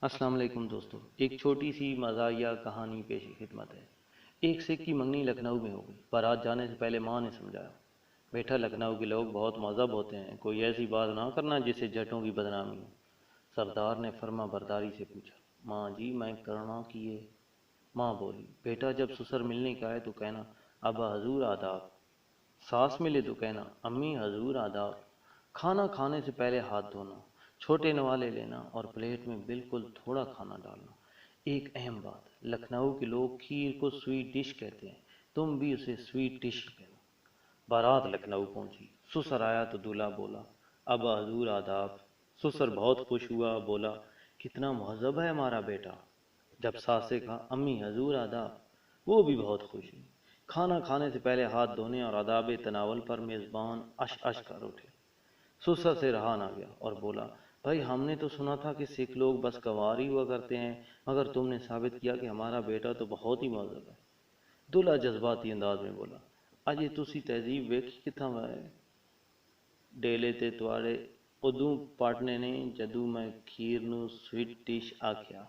السلام علیکم دوستو، ایک چھوٹی سی مزاحیہ کہانی پیش خدمت ہے۔ ایک سکھ کی منگنی لکھنؤ میں ہو گئی۔ بارات جانے سے پہلے ماں نے سمجھایا، بیٹا لکھنؤ کے لوگ بہت مہذب ہوتے ہیں، کوئی ایسی بات نہ کرنا جس سے جٹوں کی بدنامی ہو۔ سردار نے فرما برداری سے پوچھا، ماں جی میں کرنا کیے؟ ماں بولی، بیٹا جب سسر ملنے کا ہے تو کہنا ابا حضور آداب، ساس ملے تو کہنا امی حضور آداب، کھانا کھانے سے پہلے ہاتھ دھونا، چھوٹے نوالے لینا اور پلیٹ میں بالکل تھوڑا کھانا ڈالنا۔ ایک اہم بات، لکھنؤ کے لوگ کھیر کو سویٹ ڈش کہتے ہیں، تم بھی اسے سویٹ ڈش کہنا۔ بارات لکھنؤ پہنچی، سسر آیا تو دولہا بولا ابا حضور آداب۔ سسر بہت خوش ہوا، بولا کتنا مہذب ہے ہمارا بیٹا۔ جب ساس سے کہا امی حضور آداب، وہ بھی بہت خوش ہوئی۔ کھانا کھانے سے پہلے ہاتھ دھونے اور آداب تناول پر میزبان اش اش کر اٹھے۔ سسر سے رہا نہ گیا اور بولا، بھائی ہم نے تو سنا تھا کہ سکھ لوگ بس گوار ہی ہوا کرتے ہیں، مگر تم نے ثابت کیا کہ ہمارا بیٹا تو بہت ہی مہذب ہے۔ دولہا جذباتی انداز میں بولا، اجے تسی تہذیب ویکھی کتھاں ہے؟ ڈیلے تے تواڑے ادوں پاٹنے نے جدوں میں کھیر نو سویٹ ڈش آکھیا۔